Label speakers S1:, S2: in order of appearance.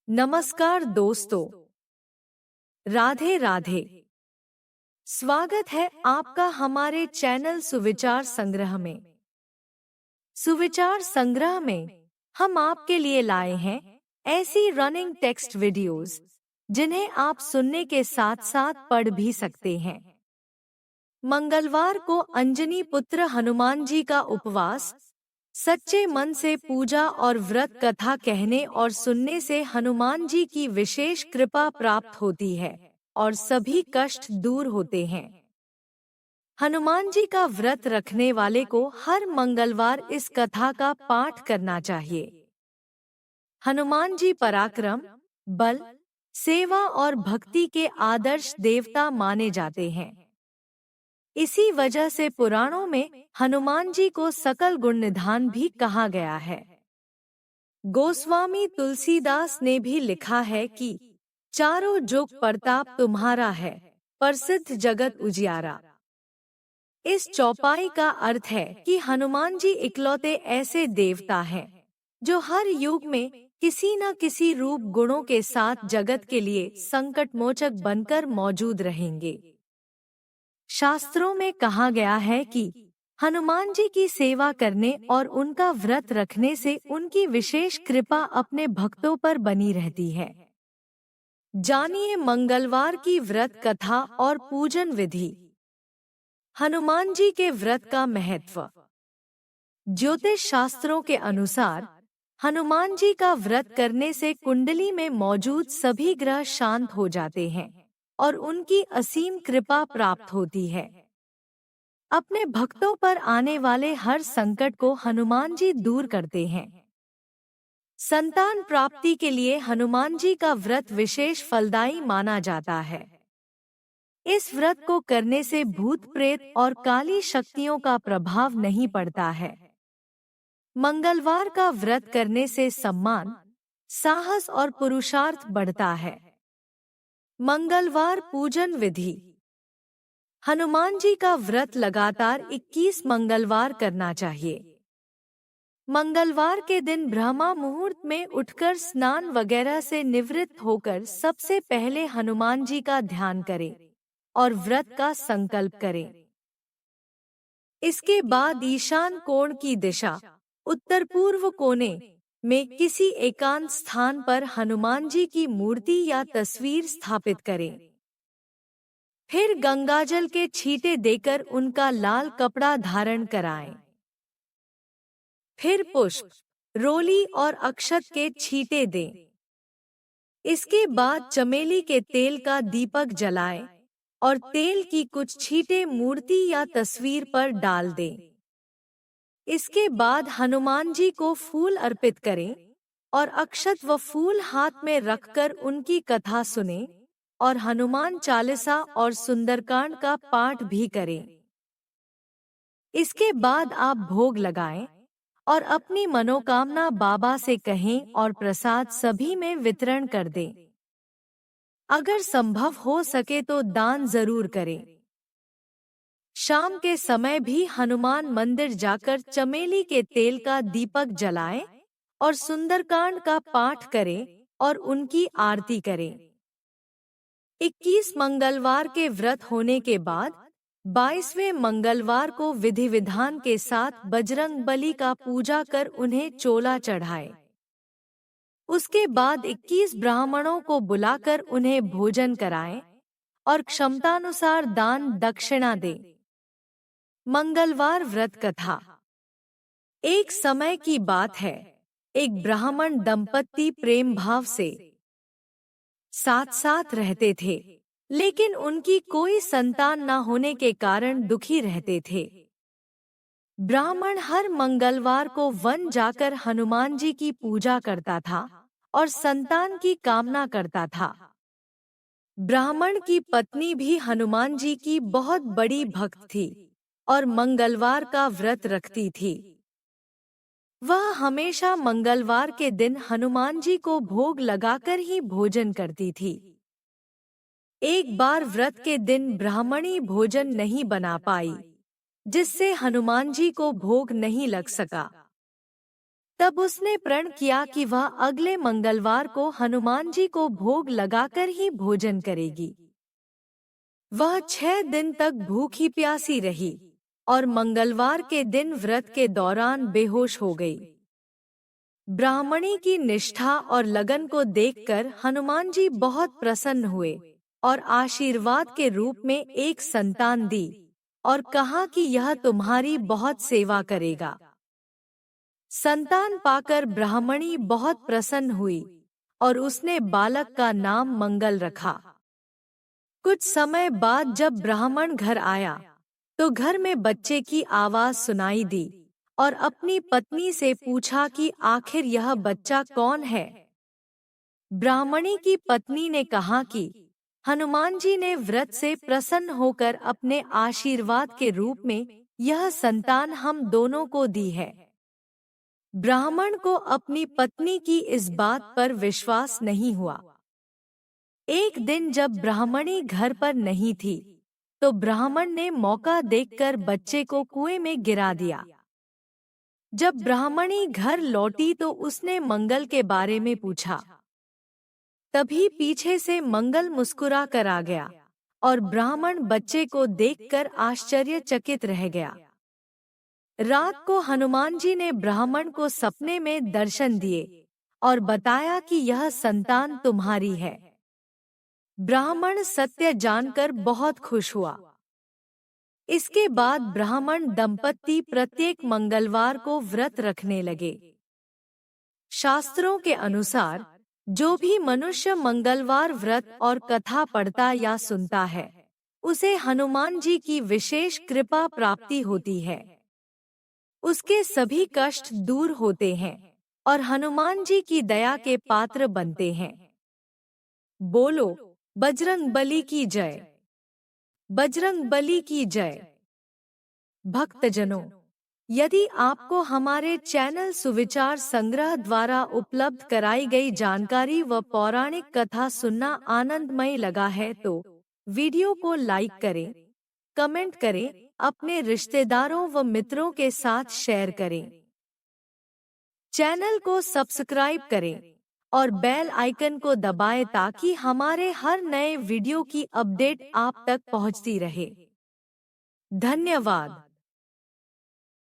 S1: नमस्कार दोस्तों, राधे राधे। स्वागत है आपका हमारे चैनल सुविचार संग्रह में। सुविचार संग्रह में हम आपके लिए लाए हैं ऐसी रनिंग टेक्स्ट वीडियोस जिन्हें आप सुनने के साथ साथ पढ़ भी सकते हैं। मंगलवार को अंजनी पुत्र हनुमान जी का उपवास, सच्चे मन से पूजा और व्रत कथा कहने और सुनने से हनुमान जी की विशेष कृपा प्राप्त होती है और सभी कष्ट दूर होते हैं। हनुमान जी का व्रत रखने वाले को हर मंगलवार इस कथा का पाठ करना चाहिए। हनुमान जी पराक्रम, बल, सेवा और भक्ति के आदर्श देवता माने जाते हैं। इसी वजह से पुराणों में हनुमान जी को सकल गुण निधान भी कहा गया है। गोस्वामी तुलसीदास ने भी लिखा है कि चारों जुग प्रताप तुम्हारा है, प्रसिद्ध जगत उजियारा। इस चौपाई का अर्थ है कि हनुमान जी इकलौते ऐसे देवता हैं जो हर युग में किसी न किसी रूप गुणों के साथ जगत के लिए संकटमोचक बनकर मौजूद रहेंगे। शास्त्रों में कहा गया है कि हनुमान जी की सेवा करने और उनका व्रत रखने से उनकी विशेष कृपा अपने भक्तों पर बनी रहती है। जानिए मंगलवार की व्रत कथा और पूजन विधि। हनुमान जी के व्रत का महत्व। ज्योतिष शास्त्रों के अनुसार हनुमान जी का व्रत करने से कुंडली में मौजूद सभी ग्रह शांत हो जाते हैं और उनकी असीम कृपा प्राप्त होती है। अपने भक्तों पर आने वाले हर संकट को हनुमान जी दूर करते हैं। संतान प्राप्ति के लिए हनुमान जी का व्रत विशेष फलदायी माना जाता है। इस व्रत को करने से भूत प्रेत और काली शक्तियों का प्रभाव नहीं पड़ता है। मंगलवार का व्रत करने से सम्मान, साहस और पुरुषार्थ बढ़ता है। मंगलवार पूजन विधि। हनुमान जी का व्रत लगातार 21 मंगलवार करना चाहिए। मंगलवार के दिन ब्रह्मा मुहूर्त में उठकर स्नान वगैरह से निवृत्त होकर सबसे पहले हनुमान जी का ध्यान करें और व्रत का संकल्प करें। इसके बाद ईशान कोण की दिशा, उत्तर पूर्व कोने में किसी एकांत स्थान पर हनुमान जी की मूर्ति या तस्वीर स्थापित करें। फिर गंगाजल के छींटे देकर उनका लाल कपड़ा धारण कराएं। फिर पुष्प, रोली और अक्षत के छींटे दें। इसके बाद चमेली के तेल का दीपक जलाएं और तेल की कुछ छींटे मूर्ति या तस्वीर पर डाल दें। इसके बाद हनुमान जी को फूल अर्पित करें और अक्षत व फूल हाथ में रखकर उनकी कथा सुनें और हनुमान चालीसा और सुंदरकांड का पाठ भी करें। इसके बाद आप भोग लगाएं और अपनी मनोकामना बाबा से कहें और प्रसाद सभी में वितरण कर दें। अगर संभव हो सके तो दान जरूर करें। शाम के समय भी हनुमान मंदिर जाकर चमेली के तेल का दीपक जलाएं और सुंदरकांड का पाठ करें और उनकी आरती करें। 21 मंगलवार के व्रत होने के बाद 22वें मंगलवार को विधि विधान के साथ बजरंग बली का पूजा कर उन्हें चोला चढ़ाए। उसके बाद 21 ब्राह्मणों को बुलाकर उन्हें भोजन कराएं और क्षमतानुसार दान दक्षिणा दें। मंगलवार व्रत कथा। एक समय की बात है, एक ब्राह्मण दंपत्ति प्रेम भाव से साथ साथ रहते थे, लेकिन उनकी कोई संतान न होने के कारण दुखी रहते थे। ब्राह्मण हर मंगलवार को वन जाकर हनुमान जी की पूजा करता था और संतान की कामना करता था। ब्राह्मण की पत्नी भी हनुमान जी की बहुत बड़ी भक्त थी और मंगलवार का व्रत रखती थी। वह हमेशा मंगलवार के दिन हनुमान जी को भोग लगाकर ही भोजन करती थी। एक बार व्रत के दिन ब्राह्मणी भोजन नहीं बना पाई, जिससे हनुमान जी को भोग नहीं लग सका। तब उसने प्रण किया कि वह अगले मंगलवार को हनुमान जी को भोग लगाकर ही भोजन करेगी। वह 6 दिन तक भूखी प्यासी रही और मंगलवार के दिन व्रत के दौरान बेहोश हो गई। ब्राह्मणी की निष्ठा और लगन को देखकर हनुमान जी बहुत प्रसन्न हुए और आशीर्वाद के रूप में एक संतान दी और कहा कि यह तुम्हारी बहुत सेवा करेगा। संतान पाकर ब्राह्मणी बहुत प्रसन्न हुई और उसने बालक का नाम मंगल रखा। कुछ समय बाद जब ब्राह्मण घर आया तो घर में बच्चे की आवाज सुनाई दी और अपनी पत्नी से पूछा कि आखिर यह बच्चा कौन है। ब्राह्मणी की पत्नी ने कहा कि हनुमान जी ने व्रत से प्रसन्न होकर अपने आशीर्वाद के रूप में यह संतान हम दोनों को दी है। ब्राह्मण को अपनी पत्नी की इस बात पर विश्वास नहीं हुआ। एक दिन जब ब्राह्मणी घर पर नहीं थी तो ब्राह्मण ने मौका देखकर बच्चे को कुएं में गिरा दिया। जब ब्राह्मणी घर लौटी तो उसने मंगल के बारे में पूछा। तभी पीछे से मंगल मुस्कुरा कर आ गया और ब्राह्मण बच्चे को देखकर आश्चर्यचकित रह गया। रात को हनुमान जी ने ब्राह्मण को सपने में दर्शन दिए और बताया कि यह संतान तुम्हारी है। ब्राह्मण सत्य जानकर बहुत खुश हुआ। इसके बाद ब्राह्मण दंपत्ति प्रत्येक मंगलवार को व्रत रखने लगे। शास्त्रों के अनुसार जो भी मनुष्य मंगलवार व्रत और कथा पढ़ता या सुनता है उसे हनुमान जी की विशेष कृपा प्राप्ति होती है। उसके सभी कष्ट दूर होते हैं और हनुमान जी की दया के पात्र बनते हैं। बोलो बजरंगबली की जय। बजरंगबली की जय। भक्तजनों, यदि आपको हमारे चैनल सुविचार संग्रह द्वारा उपलब्ध कराई गई जानकारी व पौराणिक कथा सुनना आनंदमय लगा है तो वीडियो को लाइक करें, कमेंट करें, अपने रिश्तेदारों व मित्रों के साथ शेयर करें। चैनल को सब्सक्राइब करें और बेल आइकन को दबाएं ताकि हमारे हर नए वीडियो की अपडेट आप तक पहुंचती रहे। धन्यवाद।